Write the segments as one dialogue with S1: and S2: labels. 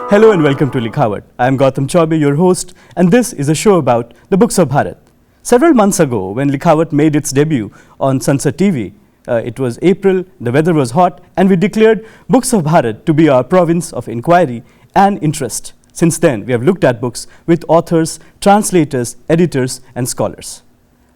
S1: Hello and welcome to Likhawat. I am Gautam Chaubey, your host, and this is a show about the books of Bharat. Several months ago, when Likhawat made its debut on Sansad TV, it was April, the weather was hot, and we declared Books of Bharat to be our province of inquiry and interest. Since then, we have looked at books with authors, translators, editors, and scholars.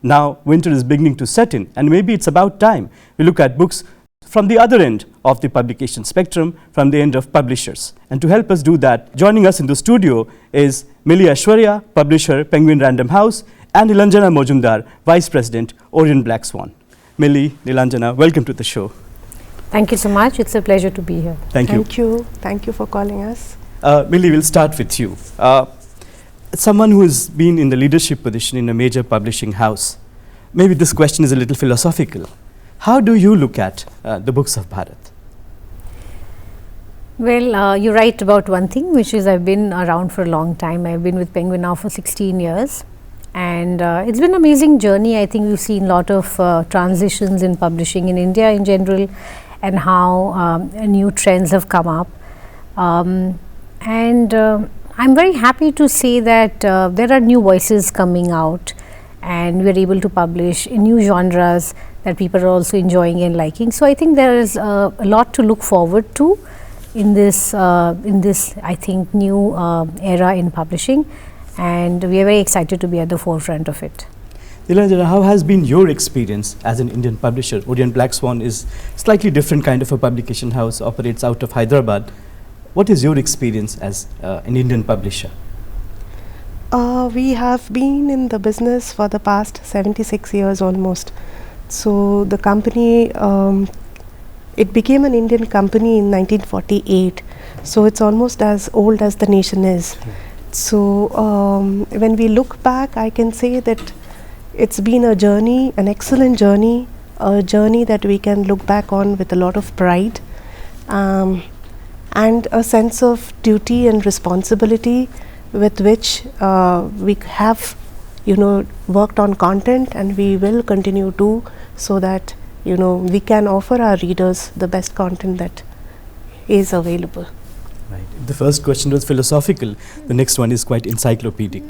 S1: Now, winter is beginning to set in, and maybe it's about time we look at books from the other end of the publication spectrum, from the end of publishers. And to help us do that, joining us in the studio is Milli Ashwarya, publisher, Penguin Random House, and Nilanjana Mojumdar, Vice President, Orient Black Swan. Milli, Nilanjana, welcome to the show.
S2: Thank you so much. It's a pleasure to be here.
S1: Thank you.
S3: Thank you for calling us.
S1: Milli, we'll start with you. Someone who has been in the leadership position in a major publishing house, maybe this question is a little philosophical. How do you look at the books of Bharat?
S2: Well, you're right about one thing, which is I've been around for a long time. I've been with Penguin now for 16 years. And it's been an amazing journey. I think we've seen a lot of transitions in publishing in India in general, and how new trends have come up. I'm very happy to say that there are new voices coming out, and we're able to publish in new genres that people are also enjoying and liking. So I think there is a lot to look forward to in this I think new era in publishing, and we are very excited to be at the forefront of it.
S1: Nilanjana, how has been your experience as an Indian publisher? Orient Black Swan is slightly different kind of a publication house, operates out of Hyderabad. What is your experience as an Indian publisher?
S3: We have been in the business for the past 76 years almost. So the company, it became an Indian company in 1948. So it's almost as old as the nation is. So when we look back, I can say that it's been a journey, an excellent journey, a journey that we can look back on with a lot of pride, and a sense of duty and responsibility with which we have, worked on content, and we will continue to, so that, we can offer our readers the best content that is available.
S1: Right. The first question was philosophical. The next one is quite encyclopedic.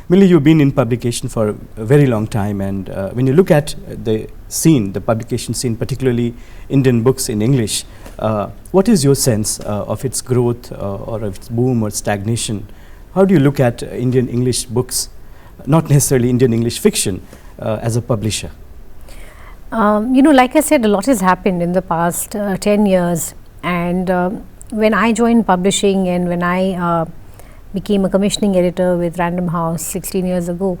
S1: Milli, you've been in publication for a very long time, and when you look at the scene, the publication scene, particularly Indian books in English, what is your sense of its growth or of its boom or stagnation? How do you look at Indian English books, not necessarily Indian English fiction, as a publisher?
S2: Like I said, a lot has happened in the past 10 years, and when I joined publishing and when I became a commissioning editor with Random House 16 years ago,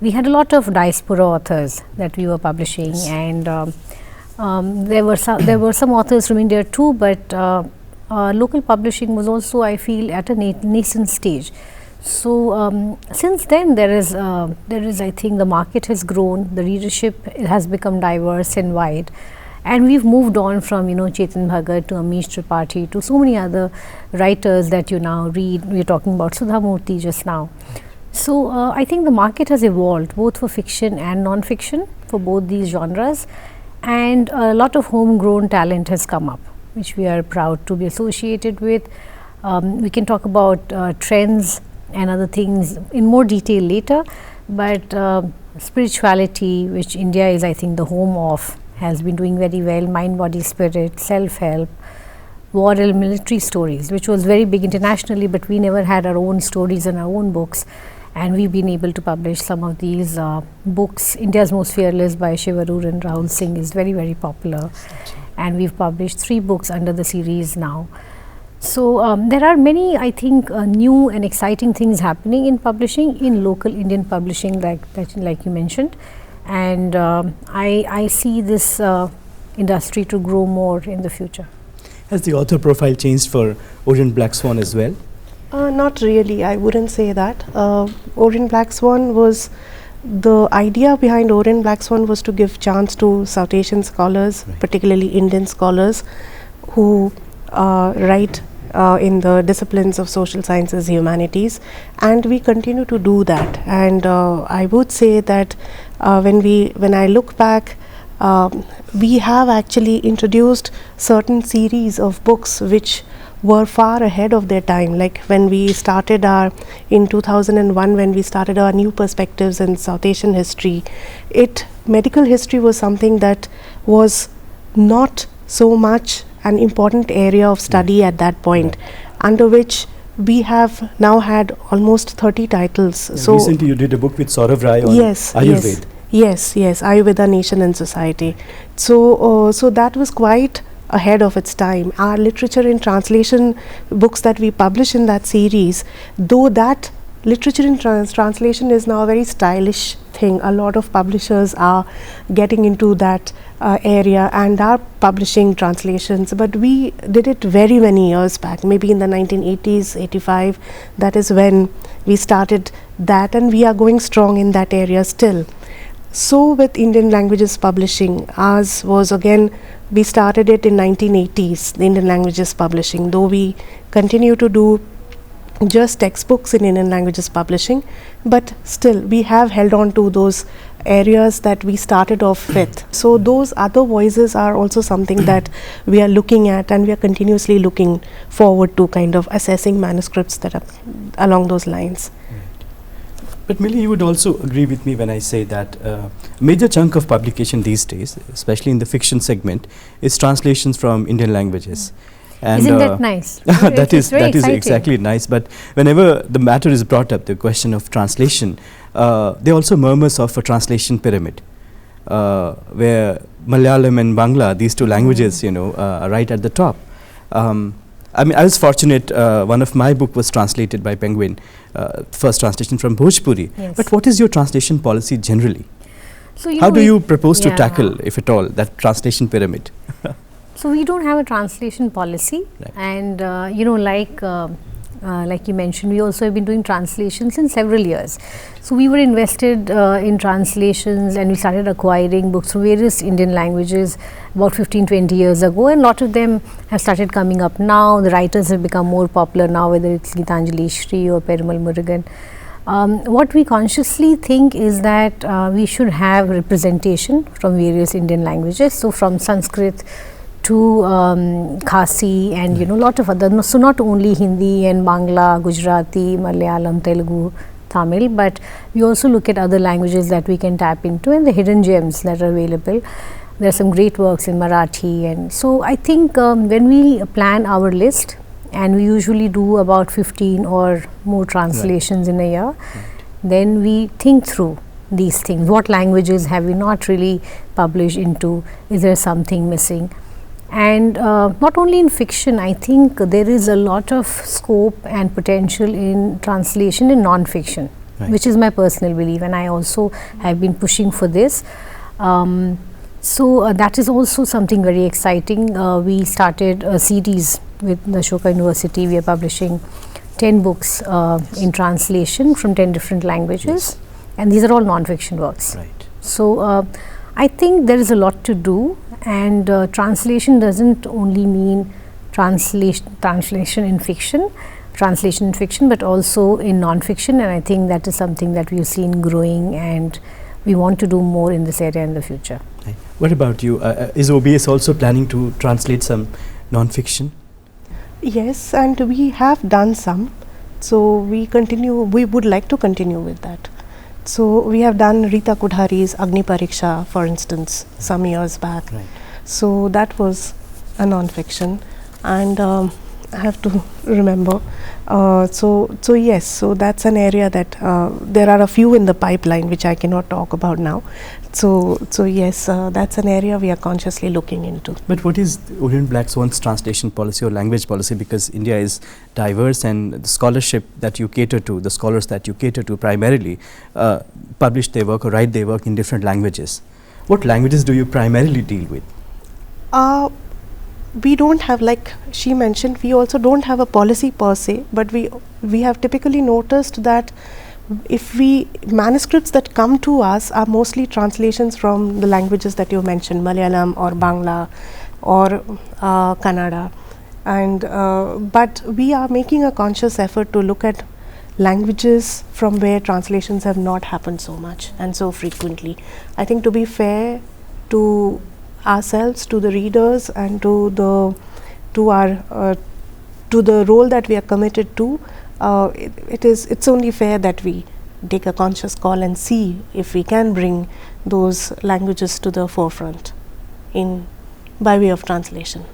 S2: we had a lot of diaspora authors that we were publishing, and there were some authors from India too, but local publishing was also, I feel, at a nascent stage. So since then there is I think the market has grown, the readership has become diverse and wide, and we've moved on from Chetan Bhagat to Amish Tripathi to so many other writers that you now read. We're talking about Sudha Murthy just now. So I think the market has evolved both for fiction and non-fiction, for both these genres, and a lot of homegrown talent has come up, which we are proud to be associated with. We can talk about trends and other things in more detail later, but spirituality, which India is, I think, the home of, has been doing very well. Mind, Body, Spirit, self-help, war and military stories, which was very big internationally, but we never had our own stories and our own books, and we've been able to publish some of these books. India's Most Fearless by Shivarur and Rahul Singh is very, very popular, and we've published 3 books under the series now. So there are many, I think, new and exciting things happening in publishing, in local Indian publishing, like you mentioned, and I see this industry to grow more in the future.
S1: Has the author profile changed for Orient Black Swan as well?
S3: Not really, I wouldn't say that. Orient Black Swan was, the idea behind Orient Black Swan was to give chance to South Asian scholars, right, particularly Indian scholars, who write in the disciplines of social sciences, humanities, and we continue to do that. And I would say that when I look back, we have actually introduced certain series of books which were far ahead of their time. Like when we started in 2001, when we started our new perspectives in South Asian history, medical history was something that was not so much an important area of study at that point, under which we have now had almost 30 titles.
S1: Yeah,
S3: so
S1: recently you did a book with Saurav Rai on Ayurveda.
S3: Yes, Ayurveda, Nation and Society. So that was quite ahead of its time. Our literature in translation books that we publish in that series, though that literature in translation is now a very stylish thing. A lot of publishers are getting into that area and are publishing translations, but we did it very many years back, maybe in the 1980s, 85. That is when we started that, and we are going strong in that area still. So with Indian languages publishing, ours was again, we started it in 1980s, the Indian languages publishing, though we continue to do just textbooks in Indian languages publishing, but still we have held on to those areas that we started off with. So those other voices are also something that we are looking at, and we are continuously looking forward to kind of assessing manuscripts that are along those lines.
S1: But Millie, you would also agree with me when I say that a major chunk of publication these days, especially in the fiction segment, is translations from Indian languages. And
S2: isn't that nice?
S1: that is
S2: exciting.
S1: exactly nice. But whenever the matter is brought up, the question of translation, there also murmurs of a translation pyramid, where Malayalam and Bangla, these two languages, are right at the top. I mean, I was fortunate. One of my book was translated by Penguin, first translation from Bhojpuri.
S2: Yes.
S1: But what is your translation policy generally?
S2: So
S1: how do you propose to tackle, if at all, that translation pyramid?
S2: So we don't have a translation policy,
S1: Right.
S2: and like you mentioned, we also have been doing translations in several years. So we were invested in translations, and we started acquiring books from various Indian languages about 15-20 years ago, and a lot of them have started coming up now. The writers have become more popular now, whether it's Gitanjali Shri or Perumal Murugan. What we consciously think is that we should have representation from various Indian languages, so from Sanskrit to Khasi and a lot of other, so not only Hindi and Bangla, Gujarati, Malayalam, Telugu, Tamil, but we also look at other languages that we can tap into and the hidden gems that are available. There are some great works in Marathi, and so I think when we plan our list, and we usually do about 15 or more translations in a year, then we think through these things. What languages have we not really published into? Is there something missing? And not only in fiction, I think there is a lot of scope and potential in translation in non-fiction, which is my personal belief, and I also have been pushing for this. So that is also something very exciting. We started a series with the Ashoka University. We are publishing 10 books in translation from 10 different languages, and these are all non-fiction works.
S1: Right.
S2: So I think there is a lot to do, and translation doesn't only mean translation in fiction, but also in non-fiction, and I think that is something that we've seen growing, and we want to do more in this area in the future.
S1: Right. What about you? Is OBS also planning to translate some non-fiction?
S3: Yes, and we have done some. So we would like to continue with that. So we have done Rita Kudhari's Agni Pariksha, for instance, some years back.
S1: Right.
S3: So that was a non-fiction, and I have to remember. So yes, so that's an area that there are a few in the pipeline which I cannot talk about now. So yes, that's an area we are consciously looking into.
S1: But what is Orient Black Swan's translation policy or language policy? Because India is diverse, and the scholarship that you cater to, the scholars that you cater to primarily publish their work or write their work in different languages. What languages do you primarily deal with?
S3: We don't have, like she mentioned, we also don't have a policy per se, but we have typically noticed that if manuscripts that come to us are mostly translations from the languages that you mentioned, Malayalam or Bangla or Kannada, and but we are making a conscious effort to look at languages from where translations have not happened so much and so frequently. I think to be fair to ourselves, to the readers, and to to the role that we are committed to, it's only fair that we take a conscious call and see if we can bring those languages to the forefront by way of translation.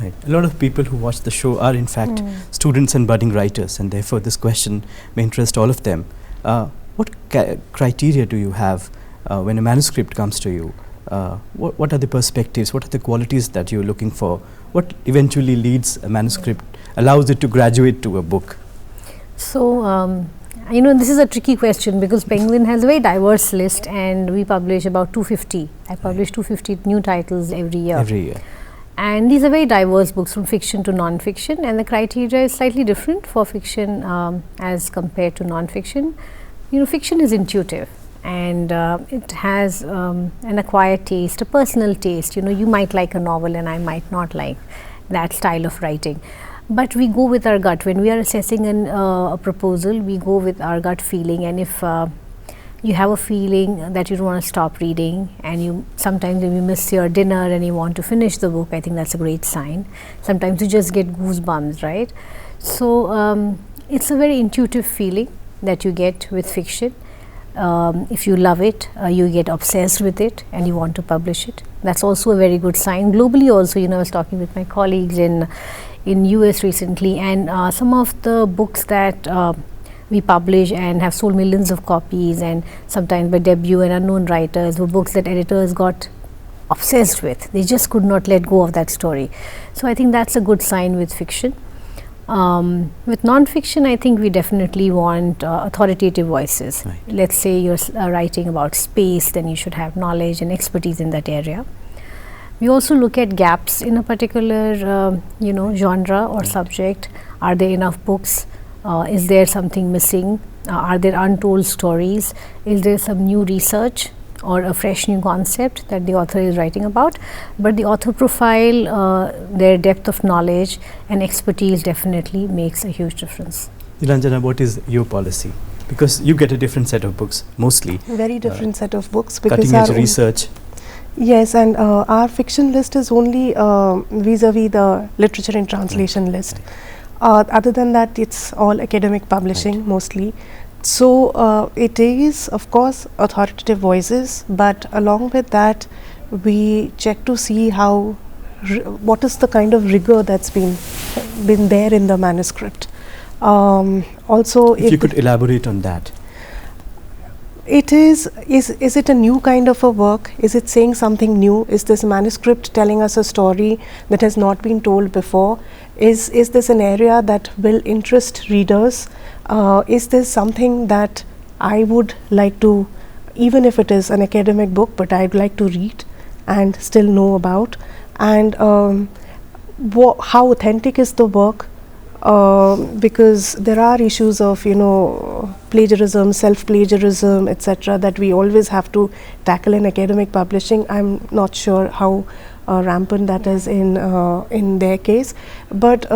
S1: Right. A lot of people who watch the show are in fact students and budding writers, and therefore this question may interest all of them. What criteria do you have when a manuscript comes to you? What are the perspectives? What are the qualities that you're looking for? What eventually leads a manuscript, allows it to graduate to a book?
S2: So, this is a tricky question because Penguin has a very diverse list, and we publish about 250. I publish 250 new titles every year.
S1: Every year.
S2: And these are very diverse books, from fiction to non-fiction, and the criteria is slightly different for fiction as compared to non-fiction. Fiction is intuitive, and it has an acquired taste, a personal taste. You might like a novel and I might not like that style of writing. But we go with our gut. When we are assessing a proposal, we go with our gut feeling, and if you have a feeling that you don't want to stop reading, and sometimes when you miss your dinner and you want to finish the book, I think that's a great sign. Sometimes you just get goosebumps, right? So it's a very intuitive feeling that you get with fiction. If you love it, you get obsessed with it and you want to publish it. That's also a very good sign. Globally also, I was talking with my colleagues in US recently, and some of the books that we publish and have sold millions of copies, and sometimes by debut and unknown writers, were books that editors got obsessed with. They just could not let go of that story. So I think that's a good sign with fiction. With non-fiction, I think we definitely want authoritative voices.
S1: Right.
S2: Let's say you're writing about space, then you should have knowledge and expertise in that area. We also look at gaps in a particular genre or subject. Are there enough books? Is there something missing? Are there untold stories? Is there some new research or a fresh new concept that the author is writing about? But the author profile, their depth of knowledge and expertise definitely makes a huge difference.
S1: Nilanjana, what is your policy? Because you get a different set of books, mostly.
S3: Very different set of books. Because
S1: cutting edge research.
S3: Yes, and our fiction list is only vis-a-vis the literature and translation list.
S1: Right.
S3: Other than that, it's all academic publishing mostly. So it is, of course, authoritative voices, but along with that, we check to see what is the kind of rigor that's been there in the manuscript. Also,
S1: if you could elaborate on that.
S3: It is it a new kind of a work? Is it saying something new? Is this manuscript telling us a story that has not been told before? Is this an area that will interest readers? Is this something that I would like to, even if it is an academic book, but I'd like to read and still know about? And how authentic is the work? Because there are issues of plagiarism, self-plagiarism, etc., that we always have to tackle in academic publishing. I'm not sure how rampant that is in their case, but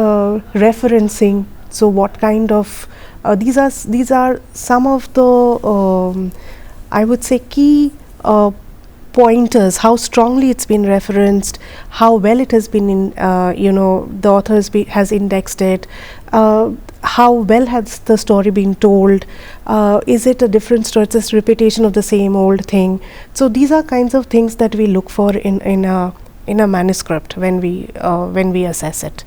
S3: referencing. So, what kind of these are some of the I would say key pointers, how strongly it's been referenced, how well it has been the author has indexed it, how well has the story been told, is it a different story, it's a repetition of the same old thing. So these are kinds of things that we look for in a manuscript when we assess it.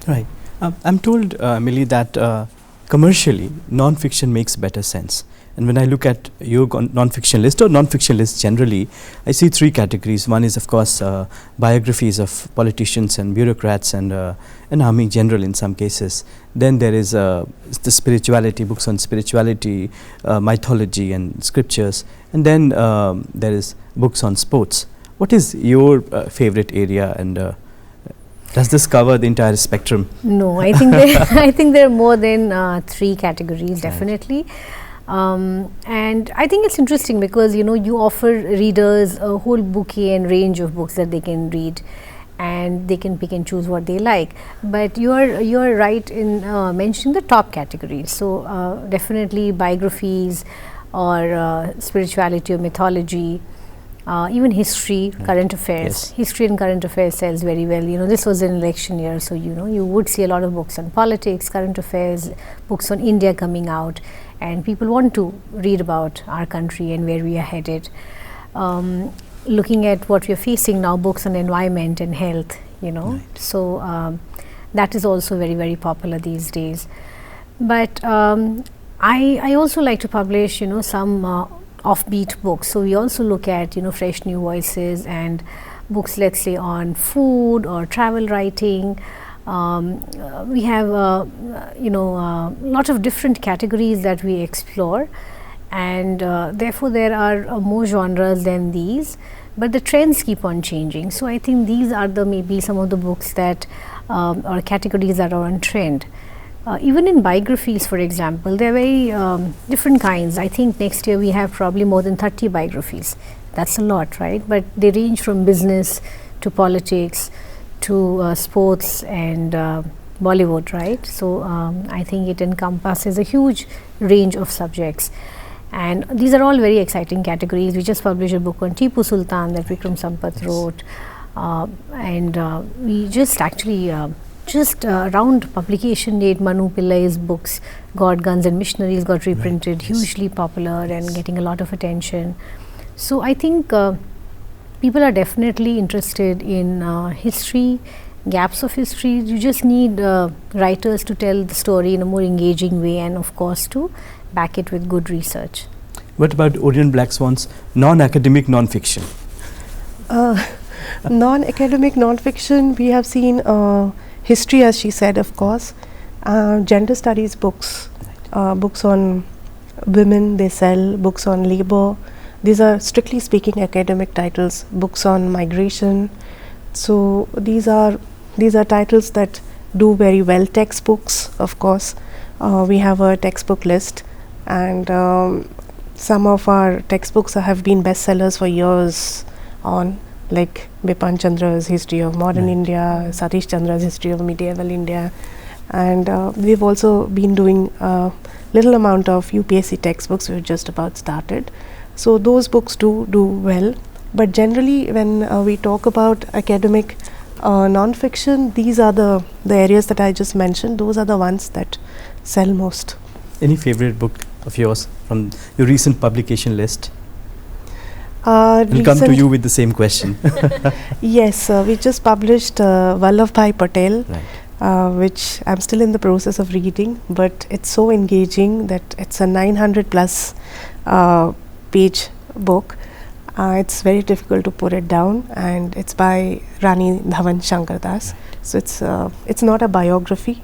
S1: Right. I'm told, Millie, that commercially non-fiction makes better sense. And when I look at your non-fiction list or non-fiction list generally, I see three categories. One is, of course, biographies of politicians and bureaucrats and army general in some cases. Then there is the spirituality, books on spirituality, mythology and scriptures. And then there is books on sports. What is your favorite area, and does this cover the entire spectrum?
S2: No, I think there are more than three categories, definitely. And I think it's interesting because you offer readers a whole bouquet and range of books that they can read, and they can pick and choose what they like. But you are right in mentioning the top categories. So definitely biographies or spirituality or mythology, even history, current affairs.
S1: Yes.
S2: History and current affairs sells very well. This was an election year, so you would see a lot of books on politics, current affairs, books on India coming out, and people want to read about our country and where we are headed. Looking at what we are facing now, books on environment and health,
S1: Right.
S2: so that is also very, very popular these days. But I also like to publish, some offbeat books. So we also look at, fresh new voices and books, let's say, on food or travel writing. We have, lot of different categories that we explore, and therefore there are more genres than these. But the trends keep on changing. So I think these are maybe some of the books that or categories that are on trend. Even in biographies, for example, there are very different kinds. I think next year we have probably more than 30 biographies. That's a lot, right? But they range from business to politics to sports and Bollywood, right? So I think it encompasses a huge range of subjects. And these are all very exciting categories. We just published a book on Tipu Sultan that Vikram Sampath wrote. And we just actually just around publication date, Manu Pillai's books, God, Guns and Missionaries, got reprinted, hugely popular and getting a lot of attention. So I think people are definitely interested in history, gaps of history. You just need writers to tell the story in a more engaging way, and of course to back it with good research.
S1: What about Orient Black Swan's non-academic non-fiction?
S3: Non-academic non-fiction, we have seen history, as she said, of course, gender studies books, books on women, they sell, books on labor. These are strictly speaking academic titles, books on migration. So these are titles that do very well. Textbooks, of course, we have a textbook list, and some of our textbooks have been bestsellers for years on, like Bipan Chandra's History of Modern India, Satish Chandra's History of Medieval India, and we've also been doing a little amount of UPSC textbooks. We've just about started. So those books do well, but generally when we talk about academic non-fiction, these are the areas that I just mentioned. Those are the ones that sell most.
S1: Any favorite book of yours from your recent publication list? We'll come to you with the same question.
S3: Yes, we just published Vallabhbhai Patel, which I'm still in the process of reading, but it's so engaging that it's a 900 plus page book. It's very difficult to put it down, and it's by Rani Dhawan Shankar Das. So it's not a biography.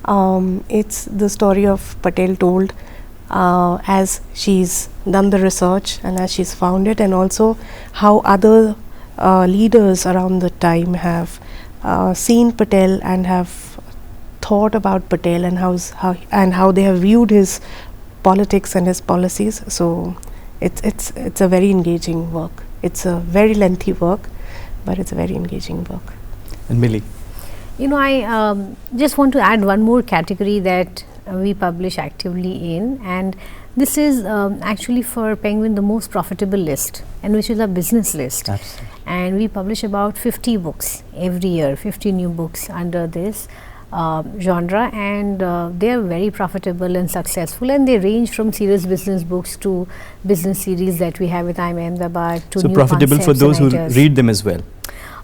S3: It's the story of Patel told as she's done the research and as she's found it, and also how other leaders around the time have seen Patel and have thought about Patel and how they have viewed his politics and his policies. So it's a very engaging work. It's a very lengthy work, but it's a very engaging work.
S1: And Millie?
S2: I just want to add one more category that we publish actively in, and this is actually for Penguin the most profitable list, and which is a business list.
S1: Absolutely.
S2: And we publish about 50 books every year, 50 new books under this genre, and they are very profitable and successful, and they range from serious business books to business series that we have with IIM Ahmedabad to
S1: so
S2: new
S1: profitable for those who read them as well.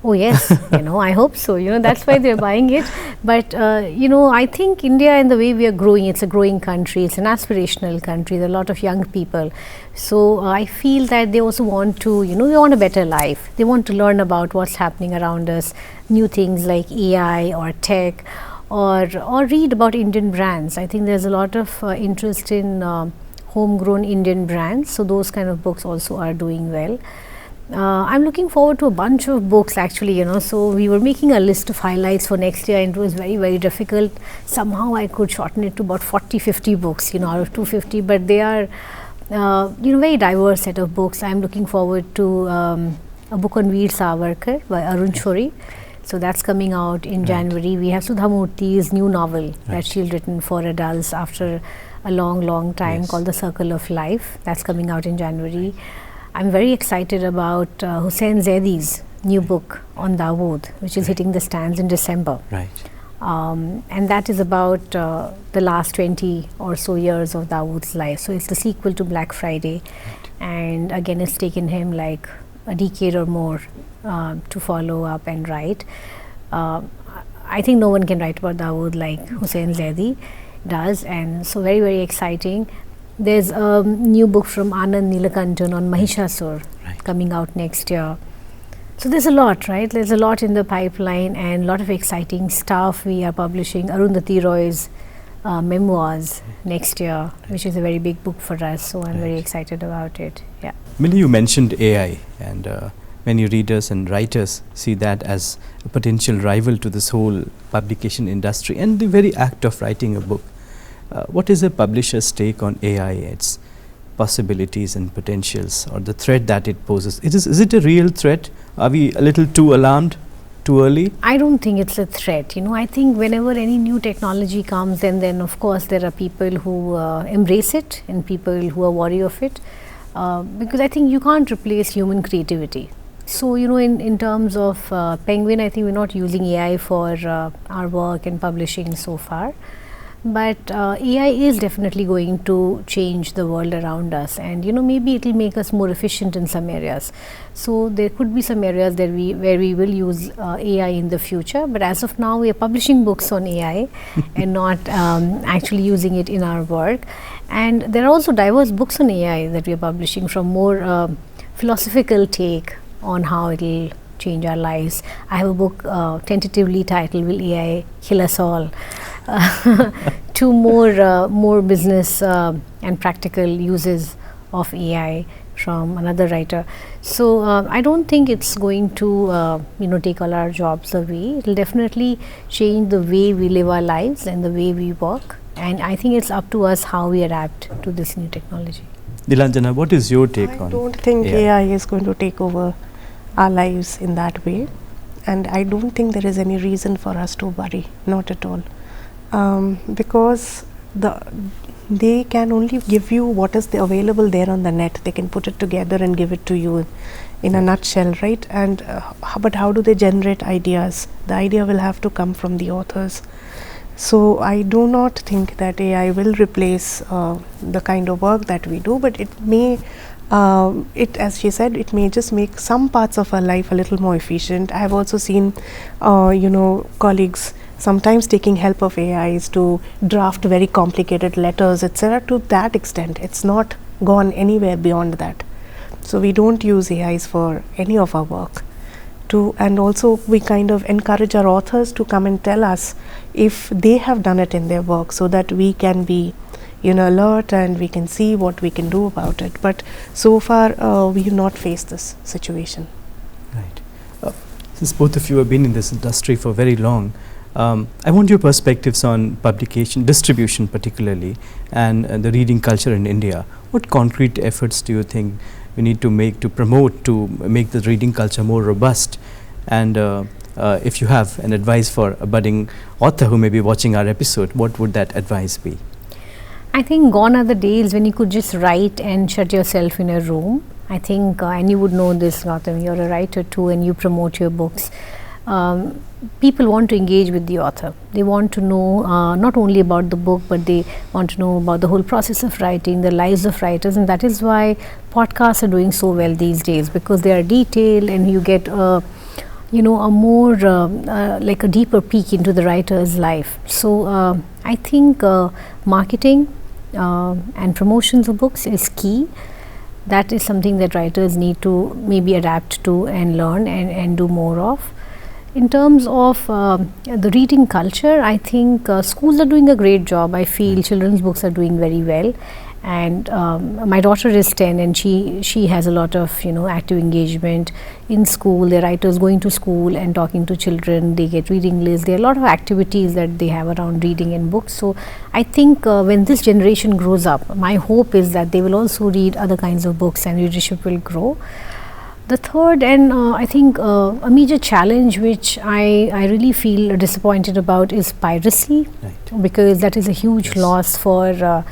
S2: Oh yes, I hope so. That's why they're buying it. But I think India, in the way we are growing, it's a growing country. It's an aspirational country. There are a lot of young people. So I feel that they also want to, they want a better life. They want to learn about what's happening around us, new things like AI or tech, or read about Indian brands. I think there's a lot of interest in homegrown Indian brands. So those kind of books also are doing well. I'm looking forward to a bunch of books actually, so we were making a list of highlights for next year, and it was very, very difficult. Somehow I could shorten it to about 40-50 books, out of 250, but they are, very diverse set of books. I'm looking forward to a book on Veer Savarkar by Arun Shori. So that's coming out in January. We have Sudha Murthy's new novel that she's written for adults after a long, long time called The Circle of Life. That's coming out in January. I'm very excited about Hussain Zaidi's new book on Dawood, which is hitting the stands in December.
S1: Right.
S2: And that is about the last 20 or so years of Dawood's life. So it's the sequel to Black Friday. And again, it's taken him like a decade or more to follow up and write. I think no one can write about Dawood like Hussain Zaidi does, and so very, very exciting. There's a new book from Anand Neelakantan on Mahishasur coming out next year. So there's a lot, right? There's a lot in the pipeline and a lot of exciting stuff. We are publishing Arundhati Roy's memoirs next year, which is a very big book for us. So I'm very excited about it. Yeah.
S1: Millie, you mentioned AI, and many readers and writers see that as a potential rival to this whole publication industry and the very act of writing a book. What is a publisher's take on AI, its possibilities and potentials, or the threat that it poses? Is it a real threat? Are we a little too alarmed too early?
S2: I don't think it's a threat. I think whenever any new technology comes, then of course there are people who embrace it and people who are wary of it, because I think you can't replace human creativity. So in terms of Penguin, I think we're not using AI for our work and publishing so far. But AI is definitely going to change the world around us, and maybe it will make us more efficient in some areas. So there could be some areas that where we will use AI in the future, but as of now we are publishing books on AI and not actually using it in our work. And there are also diverse books on AI that we are publishing, from more philosophical take on how it will change our lives. I have a book tentatively titled "Will AI Kill Us All?" to more business and practical uses of AI from another writer. So I don't think it's going to take all our jobs away. It will definitely change the way we live our lives and the way we work. And I think it's up to us how we adapt to this new technology.
S1: Nilanjana, what is your take on?
S3: I don't think AI is going to take over our lives in that way, and I don't think there is any reason for us to worry, not at all, because they can only give you what is available there on the net. They can put it together and give it to you in a nutshell, right? And but how do they generate ideas? The idea will have to come from the authors. So I do not think that AI will replace the kind of work that we do, but it may, as she said, it may just make some parts of our life a little more efficient. I have also seen, colleagues sometimes taking help of AIs to draft very complicated letters, etc. To that extent, it's not gone anywhere beyond that. So we don't use AIs for any of our work. And also we kind of encourage our authors to come and tell us if they have done it in their work, so that we can be alert and we can see what we can do about it. But so far we have not faced this situation.
S1: Right. Since both of you have been in this industry for very long, I want your perspectives on publication, distribution particularly, and the reading culture in India. What concrete efforts do you think we need to make to promote, to make the reading culture more robust? And if you have an advice for a budding author who may be watching our episode, what would that advice be?
S2: I think gone are the days when you could just write and shut yourself in a room. I think, and you would know this, Gautam, you're a writer too and you promote your books. People want to engage with the author. They want to know not only about the book, but they want to know about the whole process of writing, the lives of writers, and that is why podcasts are doing so well these days, because they are detailed and you get a more like a deeper peek into the writer's life. So I think marketing and promotions of books is key. That is something that writers need to maybe adapt to and learn and do more of. In terms of the reading culture, I think schools are doing a great job. I feel children's books are doing very well, and my daughter is 10 and she has a lot of active engagement in school. There are writers going to school and talking to children. They get reading lists. There are a lot of activities that they have around reading and books. So I think when this generation grows up, my hope is that they will also read other kinds of books and readership will grow. The third, and I think a major challenge which I really feel disappointed about, is piracy, because that is a huge loss for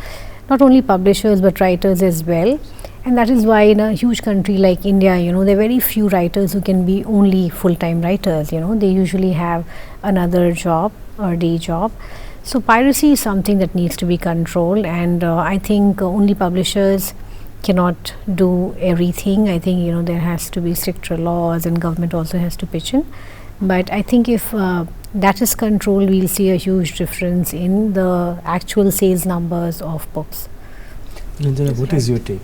S2: not only publishers but writers as well. And that is why in a huge country like India, there are very few writers who can be only full-time writers. They usually have another job or day job. So piracy is something that needs to be controlled, and I think only publishers cannot do everything. I think there has to be stricter laws, and government also has to pitch in. But I think if that is controlled, we'll see a huge difference in the actual sales numbers of books.
S1: Ranjana, what is your take?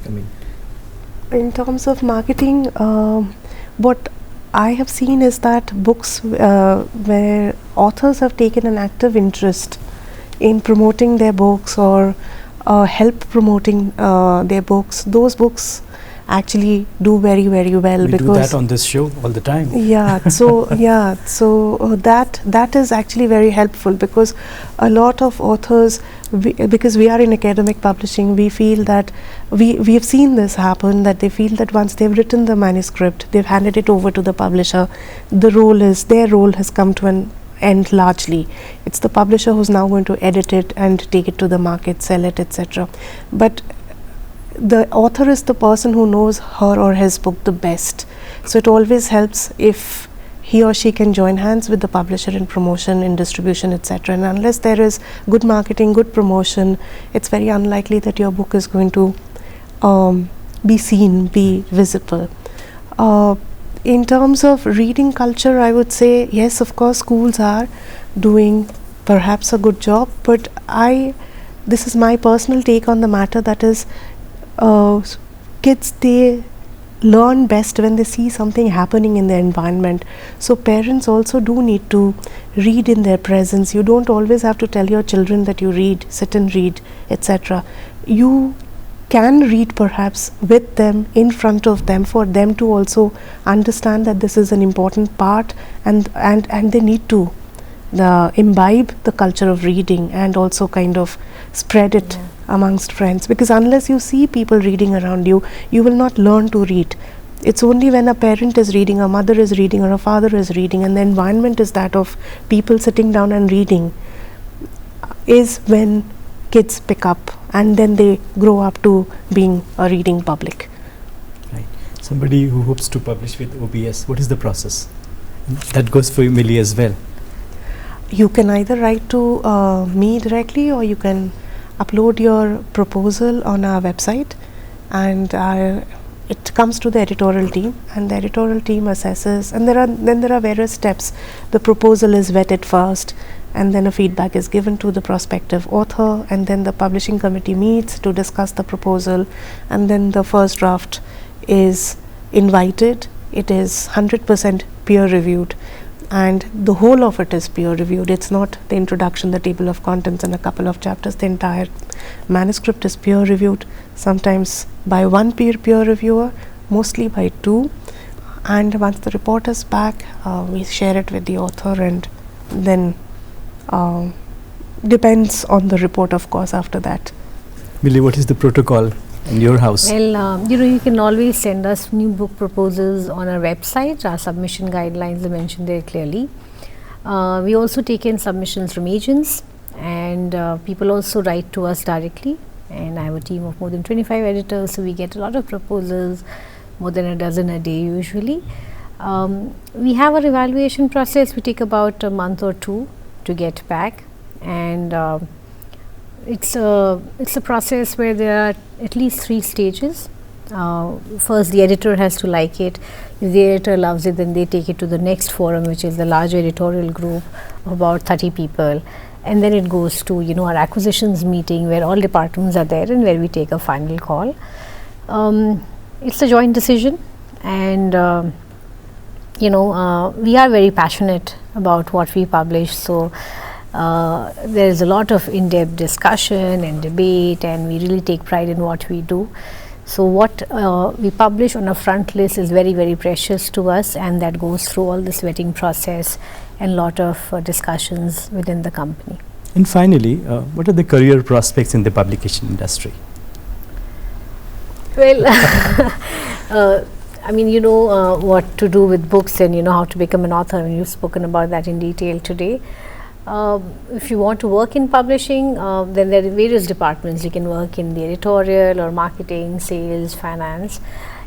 S3: In terms of marketing, what I have seen is that books where authors have taken an active interest in promoting their books or help promoting their books, those books actually do very, very well.
S1: We
S3: because
S1: do that on this show all the time.
S3: That is actually very helpful, because a lot of authors, because we are in academic publishing, we feel that we have seen this happen, that they feel that once they've written the manuscript, they've handed it over to the publisher, their role has come to an end largely. It's the publisher who's now going to edit it and take it to the market, sell it, etc. But the author is the person who knows her or his book the best. So it always helps if he or she can join hands with the publisher in promotion, in distribution, etc. And unless there is good marketing, good promotion, it's very unlikely that your book is going to be seen, be visible. In terms of reading culture, I would say yes, of course, schools are doing perhaps a good job, but this is my personal take on the matter, that is, kids, they learn best when they see something happening in their environment. So parents also do need to read in their presence. You don't always have to tell your children that you read, sit and read, etc. You can read perhaps with them, in front of them, for them to also understand that this is an important part, and they need to imbibe the culture of reading and also kind of spread it amongst friends, because unless you see people reading around you, you will not learn to read. It's only when a parent is reading, a mother is reading, or a father is reading, and the environment is that of people sitting down and reading, is when kids pick up, and then they grow up to being a reading public.
S1: Right. Somebody who hopes to publish with OBS, what is the process? That goes for Millie as well.
S3: You can either write to me directly, or you can upload your proposal on our website, and it comes to the editorial team, and the editorial team assesses, and then there are various steps. The proposal is vetted first, and then a feedback is given to the prospective author, and then the publishing committee meets to discuss the proposal, and then the first draft is invited. It is 100% peer reviewed, and the whole of it is peer reviewed. It's not the introduction, the table of contents, and a couple of chapters. The entire manuscript is peer reviewed, sometimes by one peer reviewer, mostly by two. And once the report is back, we share it with the author, and then depends on the report, of course, after that.
S1: Millie, what is the protocol in your house?
S2: Well, you can always send us new book proposals on our website. Our submission guidelines are mentioned there clearly. We also take in submissions from agents, and people also write to us directly, and I have a team of more than 25 editors, so we get a lot of proposals, more than a dozen a day usually. We have our evaluation process. We take about a month or two to get back, and it's a process where there are at least 3 stages. First, the editor has to like it. If the editor loves it, then they take it to the next forum, which is the large editorial group of about 30 people, and then it goes to our acquisitions meeting, where all departments are there and where we take a final call. It's a joint decision, and we are very passionate about what we publish, so there is a lot of in-depth discussion and debate, and we really take pride in what we do. So what we publish on a front list is very, very precious to us, and that goes through all this vetting process and lot of discussions within the company.
S1: And finally, what are the career prospects in the publication industry?
S2: Well, what to do with books, and how to become an author, and you've spoken about that in detail today. If you want to work in publishing, then there are various departments. You can work in the editorial or marketing, sales, finance.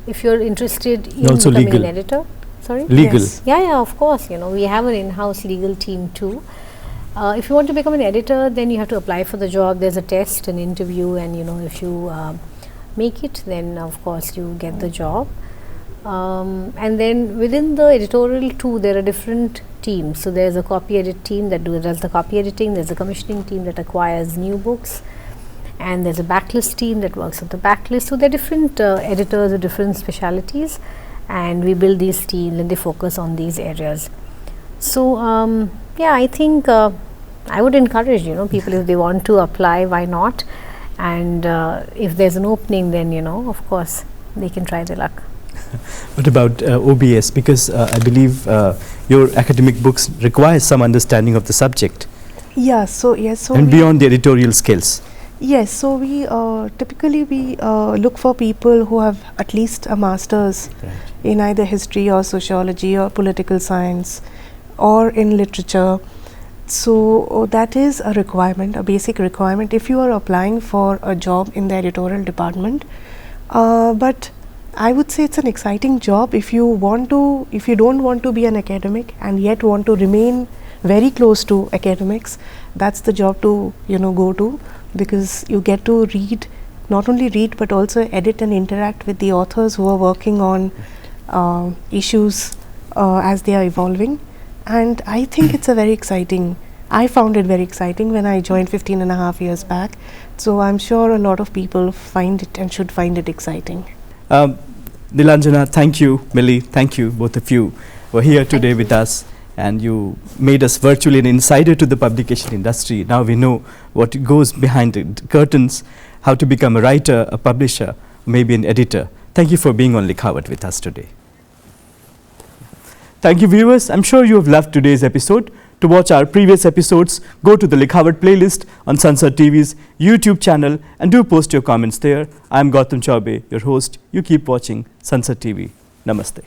S2: If you're interested in
S1: Also
S2: becoming
S1: legal.
S2: an editor, sorry?
S1: Legal.
S3: Yes.
S2: Yeah, of course. We have an in-house legal team too. If you want to become an editor, then you have to apply for the job. There's a test, an interview, and if you make it, then of course you get the job. And then within the editorial too, there are different teams. So there's a copy edit team that does the copy editing. There's a commissioning team that acquires new books, and there's a backlist team that works on the backlist. So there are different editors with different specialities, and we build these teams and they focus on these areas. So yeah, I think I would encourage people, if they want to apply, why not? And if there's an opening, then of course they can try their luck.
S1: What about OBS? Because I believe your academic books require some understanding of the subject
S3: Yeah, so yes, so
S1: and
S3: we-
S1: beyond the editorial skills.
S3: Yes, so we typically we look for people who have at least a master's in either history or sociology or political science or in literature. So that is a requirement, a basic requirement if you are applying for a job in the editorial department. But I would say it's an exciting job if you don't want to be an academic and yet want to remain very close to academics. That's the job to go to, because you get to not only read but also edit and interact with the authors who are working on issues as they are evolving. And I think it's I found it very exciting when I joined 15.5 years back. So I'm sure a lot of people find it and should find it exciting.
S1: Nilanjana, thank you. Millie, thank you. Both of you were here today with us, and you made us virtually an insider to the publication industry. Now we know what goes behind the curtains, how to become a writer, a publisher, maybe an editor. Thank you for being on Likhawat with us today. Thank you, viewers. I'm sure you have loved today's episode. To watch our previous episodes, go to the Likhawat playlist on Sansad TV's YouTube channel and do post your comments there. I'm Gautam Chaube, your host. You keep watching Sansad TV. Namaste.